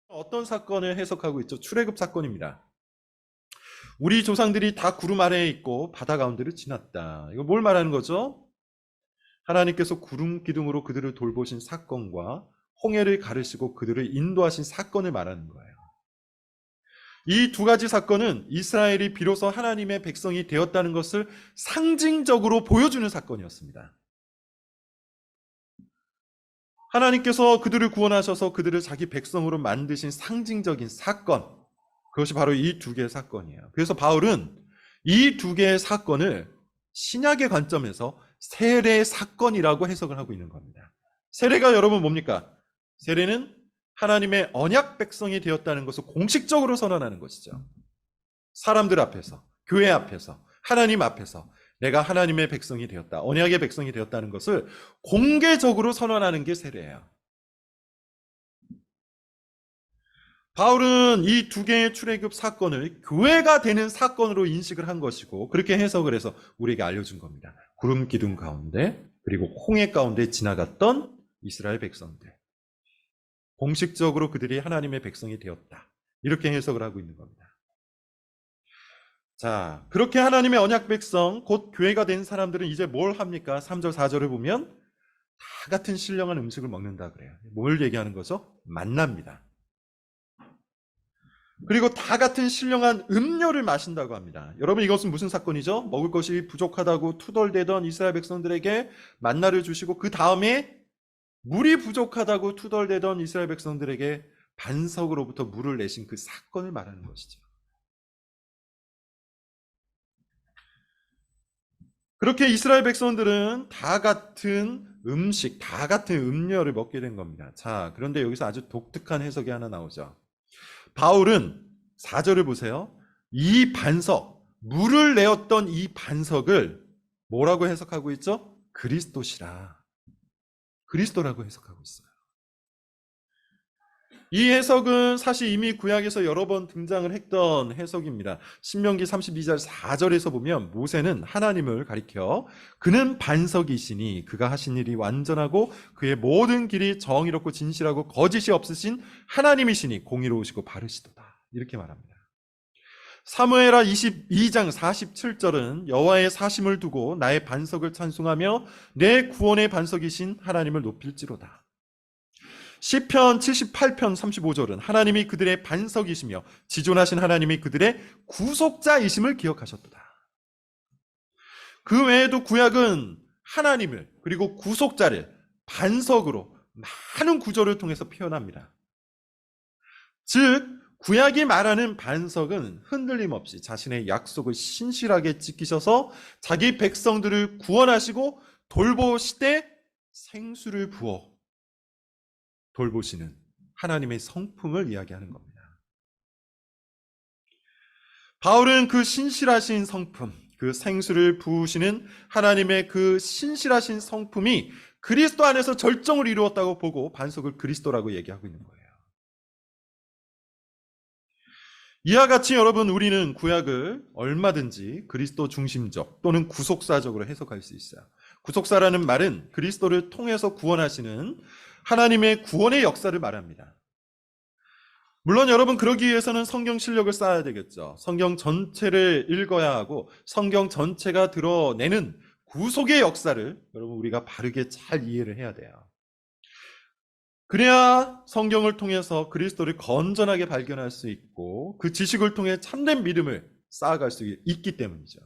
어떤 사건을 해석하고 있죠? 출애굽 사건입니다. 우리 조상들이 다 구름 아래에 있고 바다 가운데를 지났다. 이거 뭘 말하는 거죠? 하나님께서 구름 기둥으로 그들을 돌보신 사건과 홍해를 가르시고 그들을 인도하신 사건을 말하는 거예요. 이 두 가지 사건은 이스라엘이 비로소 하나님의 백성이 되었다는 것을 상징적으로 보여주는 사건이었습니다. 하나님께서 그들을 구원하셔서 그들을 자기 백성으로 만드신 상징적인 사건, 그것이 바로 이 두 개의 사건이에요. 그래서 바울은 이 두 개의 사건을 신약의 관점에서 세례 사건이라고 해석을 하고 있는 겁니다. 세례가 여러분 뭡니까? 세례는 하나님의 언약 백성이 되었다는 것을 공식적으로 선언하는 것이죠. 사람들 앞에서, 교회 앞에서, 하나님 앞에서 내가 하나님의 백성이 되었다, 언약의 백성이 되었다는 것을 공개적으로 선언하는 게 세례예요. 바울은 이 두 개의 출애굽 사건을 교회가 되는 사건으로 인식을 한 것이고 그렇게 해석을 해서 우리에게 알려준 겁니다. 구름 기둥 가운데 그리고 홍해 가운데 지나갔던 이스라엘 백성들, 공식적으로 그들이 하나님의 백성이 되었다, 이렇게 해석을 하고 있는 겁니다. 자, 그렇게 하나님의 언약 백성, 곧 교회가 된 사람들은 이제 뭘 합니까? 3절 4절을 보면 다 같은 신령한 음식을 먹는다 그래요. 뭘 얘기하는 거죠? 만나입니다. 그리고 다 같은 신령한 음료를 마신다고 합니다. 여러분, 이것은 무슨 사건이죠? 먹을 것이 부족하다고 투덜대던 이스라엘 백성들에게 만나를 주시고 그 다음에 물이 부족하다고 투덜대던 이스라엘 백성들에게 반석으로부터 물을 내신 그 사건을 말하는 것이죠. 그렇게 이스라엘 백성들은 다 같은 음식, 다 같은 음료를 먹게 된 겁니다. 자, 그런데 여기서 아주 독특한 해석이 하나 나오죠. 바울은 4절을 보세요. 이 반석, 물을 내었던 이 반석을 뭐라고 해석하고 있죠? 그리스도시라. 그리스도라고 해석하고 있어요. 이 해석은 사실 이미 구약에서 여러 번 등장을 했던 해석입니다. 신명기 32절 4절에서 보면 모세는 하나님을 가리켜 그는 반석이시니 그가 하신 일이 완전하고 그의 모든 길이 정의롭고 진실하고 거짓이 없으신 하나님이시니 공의로우시고 바르시도다, 이렇게 말합니다. 사무엘하 22장 47절은 여호와의 사심을 두고 나의 반석을 찬송하며 내 구원의 반석이신 하나님을 높일지로다. 시편 78편 35절은 하나님이 그들의 반석이시며 지존하신 하나님이 그들의 구속자이심을 기억하셨도다. 그 외에도 구약은 하나님을 그리고 구속자를 반석으로 많은 구절을 통해서 표현합니다. 즉 구약이 말하는 반석은 흔들림 없이 자신의 약속을 신실하게 지키셔서 자기 백성들을 구원하시고 돌보시되 생수를 부어 돌보시는 하나님의 성품을 이야기하는 겁니다. 바울은 그 신실하신 성품, 그 생수를 부으시는 하나님의 그 신실하신 성품이 그리스도 안에서 절정을 이루었다고 보고 반석을 그리스도라고 얘기하고 있는 거예요. 이와 같이 여러분, 우리는 구약을 얼마든지 그리스도 중심적 또는 구속사적으로 해석할 수 있어요. 구속사라는 말은 그리스도를 통해서 구원하시는 하나님의 구원의 역사를 말합니다. 물론 여러분, 그러기 위해서는 성경 실력을 쌓아야 되겠죠. 성경 전체를 읽어야 하고 성경 전체가 드러내는 구속의 역사를 여러분 우리가 바르게 잘 이해를 해야 돼요. 그래야 성경을 통해서 그리스도를 건전하게 발견할 수 있고 그 지식을 통해 참된 믿음을 쌓아갈 수 있기 때문이죠.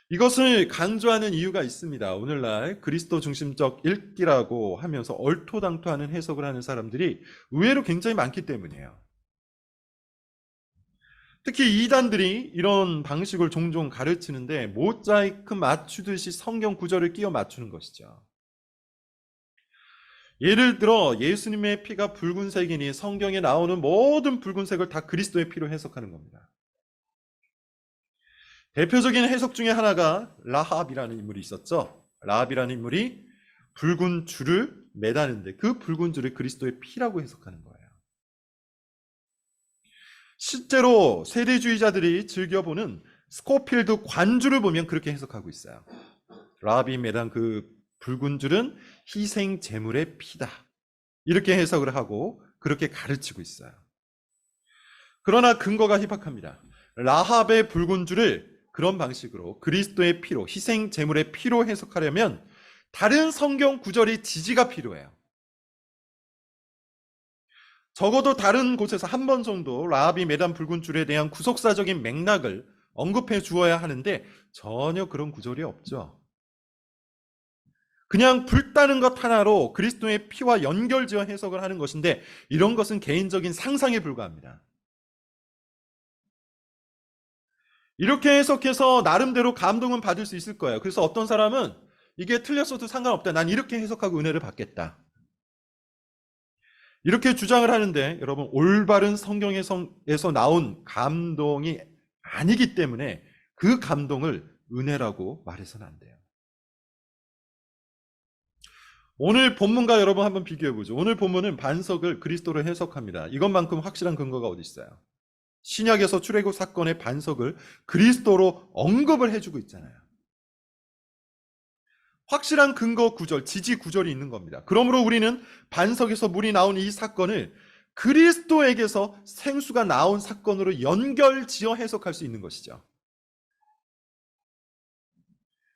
이것을 강조하는 이유가 있습니다. 오늘날 그리스도 중심적 읽기라고 하면서 얼토당토하는 해석을 하는 사람들이 의외로 굉장히 많기 때문이에요. 특히 이단들이 이런 방식을 종종 가르치는데 모자이크 맞추듯이 성경 구절을 끼워 맞추는 것이죠. 예를 들어 예수님의 피가 붉은색이니 성경에 나오는 모든 붉은색을 다 그리스도의 피로 해석하는 겁니다. 대표적인 해석 중에 하나가 라합이라는 인물이 있었죠. 라합이라는 인물이 붉은 줄을 매다는데 그 붉은 줄을 그리스도의 피라고 해석하는 거예요. 실제로 세대주의자들이 즐겨보는 스코필드 관주를 보면 그렇게 해석하고 있어요. 라합이 매단 그 붉은 줄은 희생 제물의 피다, 이렇게 해석을 하고 그렇게 가르치고 있어요. 그러나 근거가 희박합니다. 라합의 붉은 줄을 그런 방식으로 그리스도의 피로, 희생 제물의 피로 해석하려면 다른 성경 구절의 지지가 필요해요. 적어도 다른 곳에서 한 번 정도 라합이 매단 붉은 줄에 대한 구속사적인 맥락을 언급해 주어야 하는데 전혀 그런 구절이 없죠. 그냥 불타는 것 하나로 그리스도의 피와 연결지어 해석을 하는 것인데 이런 것은 개인적인 상상에 불과합니다. 이렇게 해석해서 나름대로 감동은 받을 수 있을 거예요. 그래서 어떤 사람은 이게 틀렸어도 상관없다. 난 이렇게 해석하고 은혜를 받겠다. 이렇게 주장을 하는데 여러분 올바른 성경에서 나온 감동이 아니기 때문에 그 감동을 은혜라고 말해서는 안 돼요. 오늘 본문과 여러분 한번 비교해보죠. 오늘 본문은 반석을 그리스도로 해석합니다. 이것만큼 확실한 근거가 어디 있어요? 신약에서 출애굽 사건의 반석을 그리스도로 언급을 해주고 있잖아요. 확실한 근거 구절, 지지 구절이 있는 겁니다. 그러므로 우리는 반석에서 물이 나온 이 사건을 그리스도에게서 생수가 나온 사건으로 연결지어 해석할 수 있는 것이죠.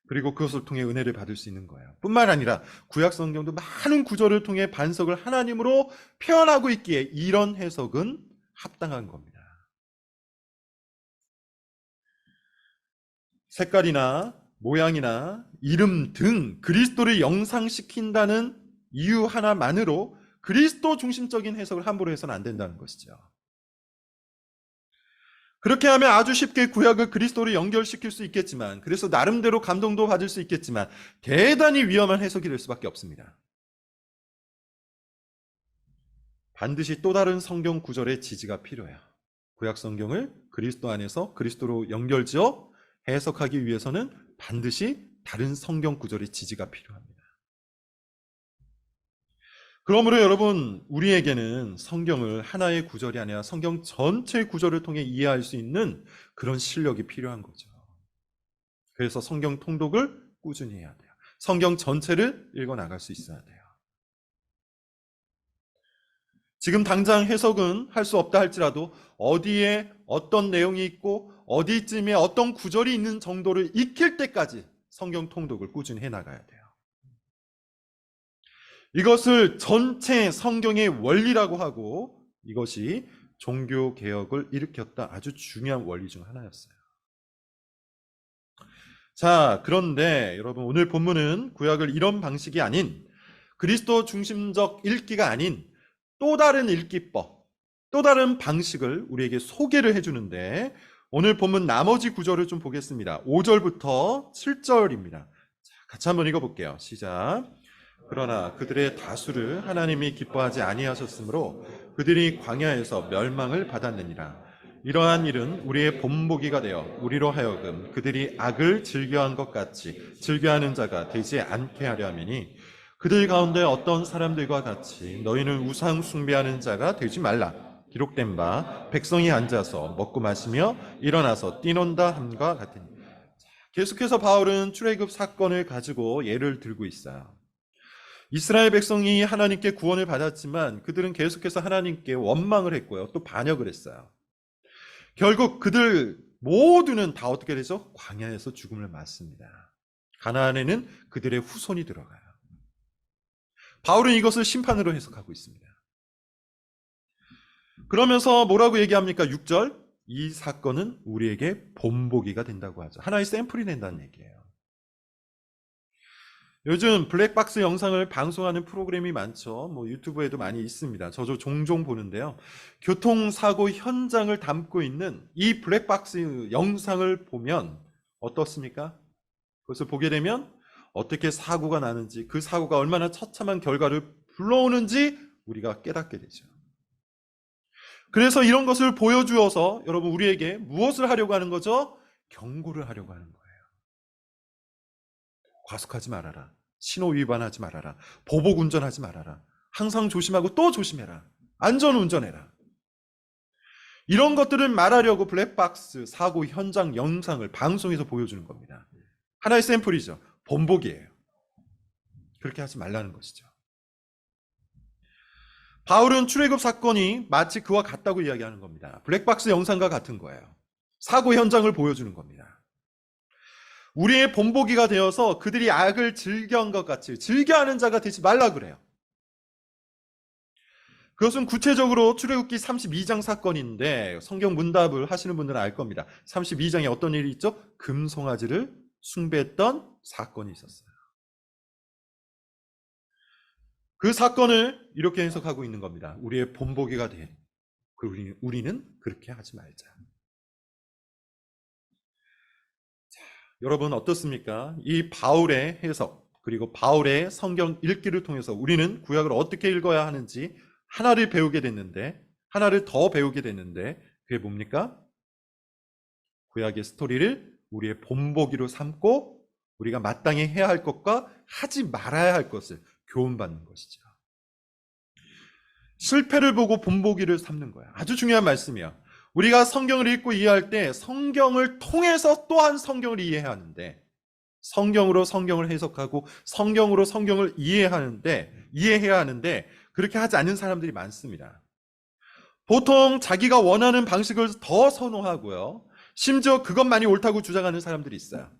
그리고 그것을 통해 은혜를 받을 수 있는 거예요. 뿐만 아니라 구약 성경도 많은 구절을 통해 반석을 하나님으로 표현하고 있기에 이런 해석은 합당한 겁니다. 색깔이나 모양이나 이름 등 그리스도를 영상시킨다는 이유 하나만으로 그리스도 중심적인 해석을 함부로 해서는 안 된다는 것이죠. 그렇게 하면 아주 쉽게 구약을 그리스도로 연결시킬 수 있겠지만, 그래서 나름대로 감동도 받을 수 있겠지만 대단히 위험한 해석이 될 수밖에 없습니다. 반드시 또 다른 성경 구절의 지지가 필요해요. 구약 성경을 그리스도 안에서 그리스도로 연결지어 해석하기 위해서는 반드시 다른 성경 구절의 지지가 필요합니다. 그러므로 여러분, 우리에게는 성경을 하나의 구절이 아니라 성경 전체 구절을 통해 이해할 수 있는 그런 실력이 필요한 거죠. 그래서 성경 통독을 꾸준히 해야 돼요. 성경 전체를 읽어나갈 수 있어야 돼요. 지금 당장 해석은 할 수 없다 할지라도 어디에 어떤 내용이 있고 어디쯤에 어떤 구절이 있는 정도를 익힐 때까지 성경 통독을 꾸준히 해나가야 돼요. 이것을 전체 성경의 원리라고 하고 이것이 종교개혁을 일으켰다. 아주 중요한 원리 중 하나였어요. 자, 그런데 여러분 오늘 본문은 구약을 이런 방식이 아닌 그리스도 중심적 읽기가 아닌 또 다른 읽기법, 또 다른 방식을 우리에게 소개를 해주는데 오늘 본문 나머지 구절을 좀 보겠습니다. 5절부터 7절입니다. 같이 한번 읽어볼게요. 시작. 그러나 그들의 다수를 하나님이 기뻐하지 아니하셨으므로 그들이 광야에서 멸망을 받았느니라. 이러한 일은 우리의 본보기가 되어 우리로 하여금 그들이 악을 즐겨한 것 같이 즐겨하는 자가 되지 않게 하려 함이니 그들 가운데 어떤 사람들과 같이 너희는 우상 숭배하는 자가 되지 말라. 기록된 바 백성이 앉아서 먹고 마시며 일어나서 뛰논다 함과 같으니. 계속해서 바울은 출애굽 사건을 가지고 예를 들고 있어요. 이스라엘 백성이 하나님께 구원을 받았지만 그들은 계속해서 하나님께 원망을 했고요. 또 반역을 했어요. 결국 그들 모두는 다 어떻게 되죠? 광야에서 죽음을 맞습니다. 가나안에는 그들의 후손이 들어가요. 바울은 이것을 심판으로 해석하고 있습니다. 그러면서 뭐라고 얘기합니까? 6절. 이 사건은 우리에게 본보기가 된다고 하죠. 하나의 샘플이 된다는 얘기예요. 요즘 블랙박스 영상을 방송하는 프로그램이 많죠. 유튜브에도 많이 있습니다. 저도 종종 보는데요. 교통사고 현장을 담고 있는 이 블랙박스 영상을 보면 어떻습니까? 그것을 보게 되면 어떻게 사고가 나는지, 그 사고가 얼마나 처참한 결과를 불러오는지 우리가 깨닫게 되죠. 그래서 이런 것을 보여주어서 여러분 우리에게 무엇을 하려고 하는 거죠? 경고를 하려고 하는 거예요. 과속하지 말아라. 신호 위반하지 말아라. 보복 운전하지 말아라. 항상 조심하고 또 조심해라. 안전 운전해라. 이런 것들을 말하려고 블랙박스 사고 현장 영상을 방송에서 보여주는 겁니다. 하나의 샘플이죠. 본보기예요. 그렇게 하지 말라는 것이죠. 바울은 출애굽 사건이 마치 그와 같다고 이야기하는 겁니다. 블랙박스 영상과 같은 거예요. 사고 현장을 보여주는 겁니다. 우리의 본보기가 되어서 그들이 악을 즐겨한 것 같이 즐겨하는 자가 되지 말라 그래요. 그것은 구체적으로 출애굽기 32장 사건인데 성경 문답을 하시는 분들은 알 겁니다. 32장에 어떤 일이 있죠? 금송아지를 숭배했던 사건이 있었어요. 그 사건을 이렇게 해석하고 있는 겁니다. 우리의 본보기가 된 우리는 그렇게 하지 말자. 자, 여러분 어떻습니까? 이 바울의 해석 그리고 바울의 성경 읽기를 통해서 우리는 구약을 어떻게 읽어야 하는지 하나를 배우게 됐는데 하나를 더 배우게 됐는데 그게 뭡니까? 구약의 스토리를 우리의 본보기로 삼고 우리가 마땅히 해야 할 것과 하지 말아야 할 것을 교훈받는 것이죠. 실패를 보고 본보기를 삼는 거야. 아주 중요한 말씀이야. 우리가 성경을 읽고 이해할 때 성경을 통해서 또한 성경을 이해해야 하는데 성경으로 성경을 해석하고 성경으로 성경을 이해해야 하는데 그렇게 하지 않는 사람들이 많습니다. 보통 자기가 원하는 방식을 더 선호하고요. 심지어 그것만이 옳다고 주장하는 사람들이 있어요.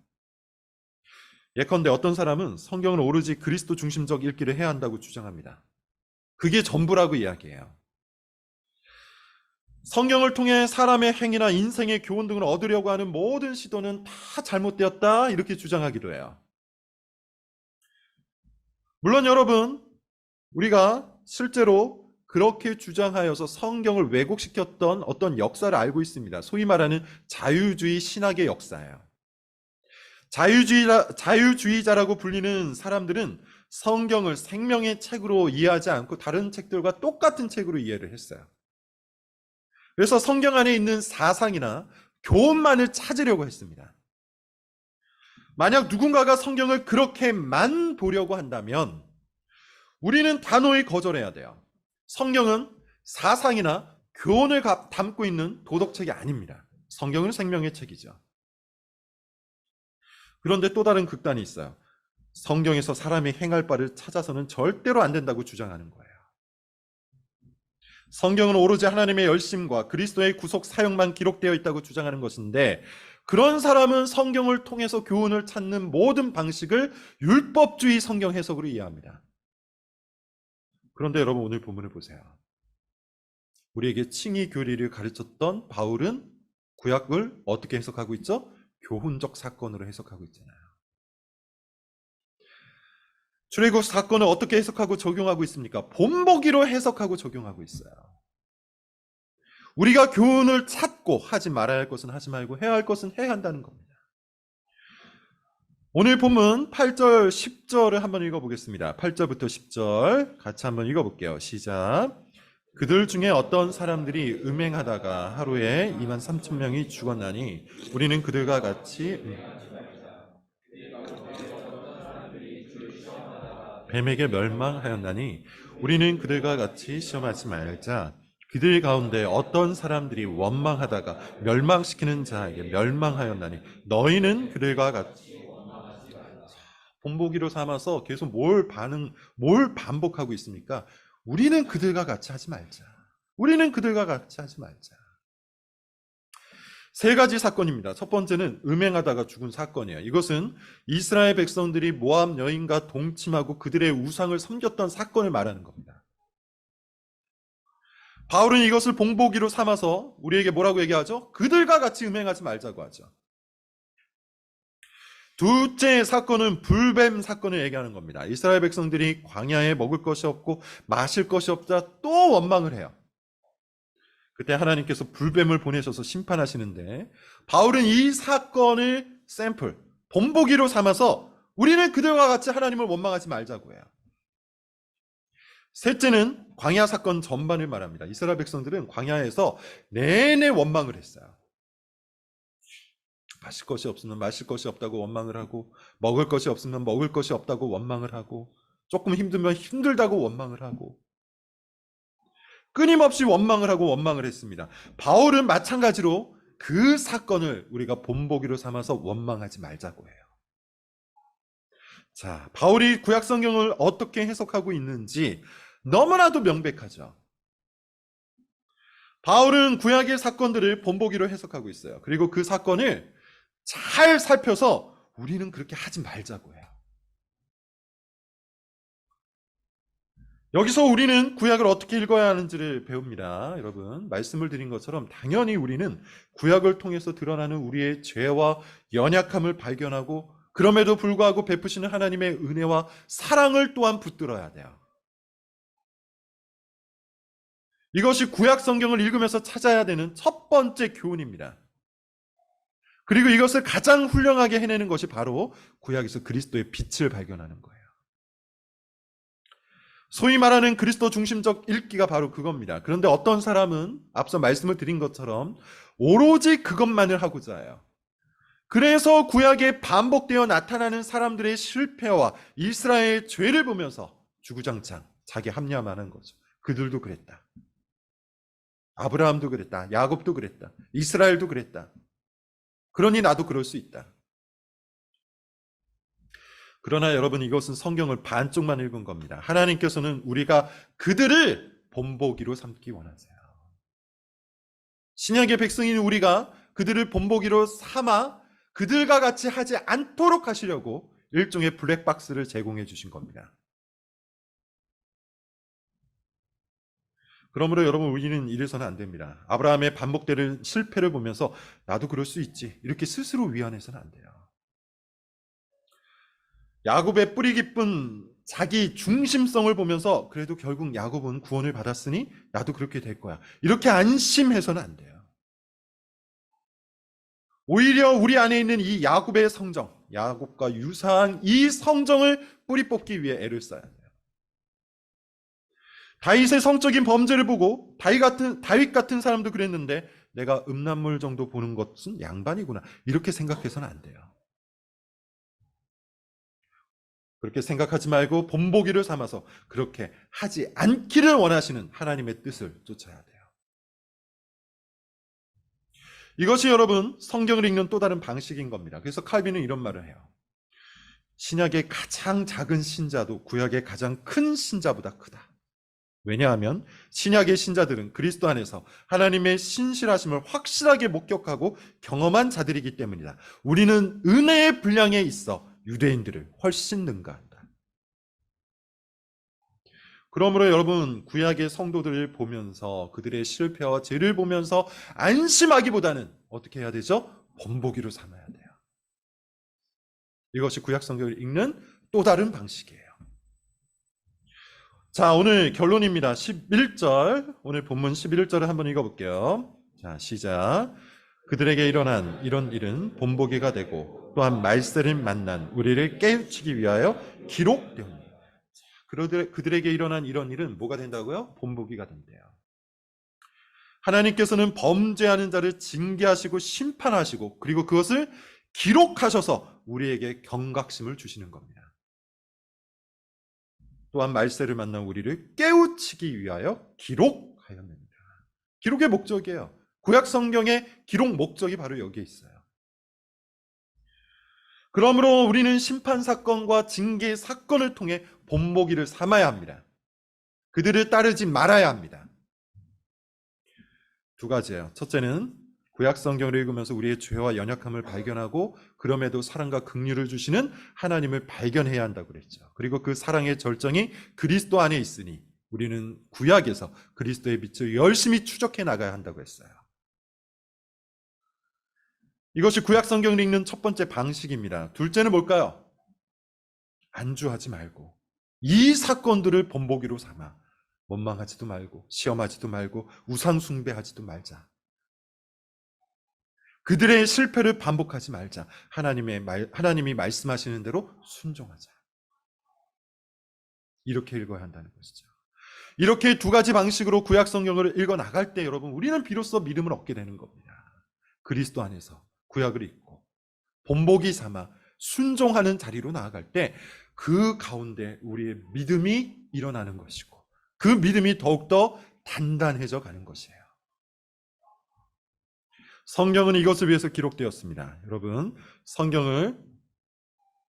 예컨대 어떤 사람은 성경을 오로지 그리스도 중심적 읽기를 해야 한다고 주장합니다. 그게 전부라고 이야기해요. 성경을 통해 사람의 행위나 인생의 교훈 등을 얻으려고 하는 모든 시도는 다 잘못되었다 이렇게 주장하기도 해요. 물론 여러분 우리가 실제로 그렇게 주장하여서 성경을 왜곡시켰던 어떤 역사를 알고 있습니다. 소위 말하는 자유주의 신학의 역사예요. 자유주의자라고 불리는 사람들은 성경을 생명의 책으로 이해하지 않고 다른 책들과 똑같은 책으로 이해를 했어요. 그래서 성경 안에 있는 사상이나 교훈만을 찾으려고 했습니다. 만약 누군가가 성경을 그렇게만 보려고 한다면 우리는 단호히 거절해야 돼요. 성경은 사상이나 교훈을 담고 있는 도덕책이 아닙니다. 성경은 생명의 책이죠. 그런데 또 다른 극단이 있어요. 성경에서 사람이 행할 바를 찾아서는 절대로 안 된다고 주장하는 거예요. 성경은 오로지 하나님의 열심과 그리스도의 구속 사역만 기록되어 있다고 주장하는 것인데 그런 사람은 성경을 통해서 교훈을 찾는 모든 방식을 율법주의 성경 해석으로 이해합니다. 그런데 여러분 오늘 본문을 보세요. 우리에게 칭의 교리를 가르쳤던 바울은 구약을 어떻게 해석하고 있죠? 교훈적 사건으로 해석하고 있잖아요. 출애굽 사건을 어떻게 해석하고 적용하고 있습니까? 본보기로 해석하고 적용하고 있어요. 우리가 교훈을 찾고 하지 말아야 할 것은 하지 말고 해야 할 것은 해야 한다는 겁니다. 오늘 본문 8절, 10절을 한번 읽어보겠습니다. 8절부터 10절 같이 한번 읽어볼게요. 시작. 그들 중에 어떤 사람들이 음행하다가 하루에 23,000명이 죽었나니 우리는 그들과 같이 뱀에게 멸망하였나니 우리는 그들과 같이 시험하지 말자. 그들 가운데 어떤 사람들이 원망하다가 멸망시키는 자에게 멸망하였나니 너희는 그들과 같이 본보기로 삼아서 계속 뭘 반복하고 있습니까? 우리는 그들과 같이 하지 말자. 우리는 그들과 같이 하지 말자. 세 가지 사건입니다. 첫 번째는 음행하다가 죽은 사건이에요. 이것은 이스라엘 백성들이 모압 여인과 동침하고 그들의 우상을 섬겼던 사건을 말하는 겁니다. 바울은 이것을 본보기로 삼아서 우리에게 뭐라고 얘기하죠? 그들과 같이 음행하지 말자고 하죠. 둘째 사건은 불뱀 사건을 얘기하는 겁니다. 이스라엘 백성들이 광야에 먹을 것이 없고 마실 것이 없자 또 원망을 해요. 그때 하나님께서 불뱀을 보내셔서 심판하시는데 바울은 이 사건을 샘플, 본보기로 삼아서 우리는 그들과 같이 하나님을 원망하지 말자고 해요. 셋째는 광야 사건 전반을 말합니다. 이스라엘 백성들은 광야에서 내내 원망을 했어요. 마실 것이 없으면 마실 것이 없다고 원망을 하고 먹을 것이 없으면 먹을 것이 없다고 원망을 하고 조금 힘들면 힘들다고 원망을 하고 끊임없이 원망을 하고 원망을 했습니다. 바울은 마찬가지로 그 사건을 우리가 본보기로 삼아서 원망하지 말자고 해요. 자, 바울이 구약 성경을 어떻게 해석하고 있는지 너무나도 명백하죠. 바울은 구약의 사건들을 본보기로 해석하고 있어요. 그리고 그 사건을 잘 살펴서 우리는 그렇게 하지 말자고 해요. 여기서 우리는 구약을 어떻게 읽어야 하는지를 배웁니다. 여러분, 말씀을 드린 것처럼 당연히 우리는 구약을 통해서 드러나는 우리의 죄와 연약함을 발견하고 그럼에도 불구하고 베푸시는 하나님의 은혜와 사랑을 또한 붙들어야 돼요. 이것이 구약 성경을 읽으면서 찾아야 되는 첫 번째 교훈입니다. 그리고 이것을 가장 훌륭하게 해내는 것이 바로 구약에서 그리스도의 빛을 발견하는 거예요. 소위 말하는 그리스도 중심적 읽기가 바로 그겁니다. 그런데 어떤 사람은 앞서 말씀을 드린 것처럼 오로지 그것만을 하고자 해요. 그래서 구약에 반복되어 나타나는 사람들의 실패와 이스라엘의 죄를 보면서 주구장창 자기 합리화하는 거죠. 그들도 그랬다. 아브라함도 그랬다. 야곱도 그랬다. 이스라엘도 그랬다. 그러니 나도 그럴 수 있다. 그러나 여러분, 이것은 성경을 반쪽만 읽은 겁니다. 하나님께서는 우리가 그들을 본보기로 삼기 원하세요. 신약의 백성인 우리가 그들을 본보기로 삼아 그들과 같이 하지 않도록 하시려고 일종의 블랙박스를 제공해 주신 겁니다. 그러므로 여러분, 우리는 이래서는 안 됩니다. 아브라함의 반복되는 실패를 보면서 나도 그럴 수 있지, 이렇게 스스로 위안해서는 안 돼요. 야곱의 뿌리 깊은 자기 중심성을 보면서 그래도 결국 야곱은 구원을 받았으니 나도 그렇게 될 거야, 이렇게 안심해서는 안 돼요. 오히려 우리 안에 있는 이 야곱의 성정, 야곱과 유사한 이 성정을 뿌리 뽑기 위해 애를 써야 돼요. 다윗의 성적인 범죄를 보고 다윗 같은 사람도 그랬는데 내가 음란물 정도 보는 것은 양반이구나, 이렇게 생각해서는 안 돼요. 그렇게 생각하지 말고 본보기를 삼아서 그렇게 하지 않기를 원하시는 하나님의 뜻을 쫓아야 돼요. 이것이 여러분, 성경을 읽는 또 다른 방식인 겁니다. 그래서 칼빈은 이런 말을 해요. 신약의 가장 작은 신자도 구약의 가장 큰 신자보다 크다. 왜냐하면 신약의 신자들은 그리스도 안에서 하나님의 신실하심을 확실하게 목격하고 경험한 자들이기 때문이다. 우리는 은혜의 분량에 있어 유대인들을 훨씬 능가한다. 그러므로 여러분, 구약의 성도들을 보면서 그들의 실패와 죄를 보면서 안심하기보다는 어떻게 해야 되죠? 본보기로 삼아야 돼요. 이것이 구약 성경을 읽는 또 다른 방식이에요. 자, 오늘 결론입니다. 11절, 오늘 본문 11절을 한번 읽어볼게요. 자, 시작. 그들에게 일어난 이런 일은 본보기가 되고 또한 말세를 만난 우리를 깨우치기 위하여 기록되었니. 그들에게 일어난 이런 일은 뭐가 된다고요? 본보기가 된대요. 하나님께서는 범죄하는 자를 징계하시고 심판하시고 그리고 그것을 기록하셔서 우리에게 경각심을 주시는 겁니다. 또한 말세를 만난 우리를 깨우치기 위하여 기록하였느니라. 기록의 목적이에요. 구약 성경의 기록 목적이 바로 여기에 있어요. 그러므로 우리는 심판 사건과 징계 사건을 통해 본보기를 삼아야 합니다. 그들을 따르지 말아야 합니다. 두 가지예요. 첫째는 구약 성경을 읽으면서 우리의 죄와 연약함을 발견하고 그럼에도 사랑과 긍휼을 주시는 하나님을 발견해야 한다고 그랬죠. 그리고 그 사랑의 절정이 그리스도 안에 있으니 우리는 구약에서 그리스도의 빛을 열심히 추적해 나가야 한다고 했어요. 이것이 구약 성경을 읽는 첫 번째 방식입니다. 둘째는 뭘까요? 안주하지 말고 이 사건들을 본보기로 삼아 원망하지도 말고 시험하지도 말고 우상 숭배하지도 말자. 그들의 실패를 반복하지 말자. 하나님이 말씀하시는 대로 순종하자. 이렇게 읽어야 한다는 것이죠. 이렇게 두 가지 방식으로 구약 성경을 읽어 나갈 때 여러분, 우리는 비로소 믿음을 얻게 되는 겁니다. 그리스도 안에서 구약을 읽고 본보기 삼아 순종하는 자리로 나아갈 때 그 가운데 우리의 믿음이 일어나는 것이고 그 믿음이 더욱더 단단해져 가는 것이에요. 성경은 이것을 위해서 기록되었습니다. 여러분, 성경을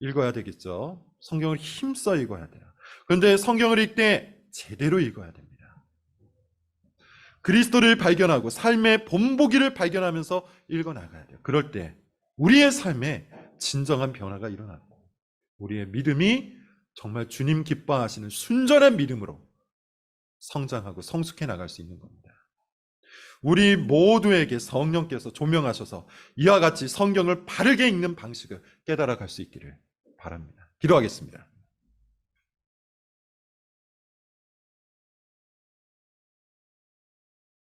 읽어야 되겠죠. 성경을 힘써 읽어야 돼요. 그런데 성경을 읽을 때 제대로 읽어야 됩니다. 그리스도를 발견하고 삶의 본보기를 발견하면서 읽어나가야 돼요. 그럴 때 우리의 삶에 진정한 변화가 일어나고 우리의 믿음이 정말 주님 기뻐하시는 순전한 믿음으로 성장하고 성숙해 나갈 수 있는 겁니다. 우리 모두에게 성령께서 조명하셔서 이와 같이 성경을 바르게 읽는 방식을 깨달아 갈 수 있기를 바랍니다. 기도하겠습니다.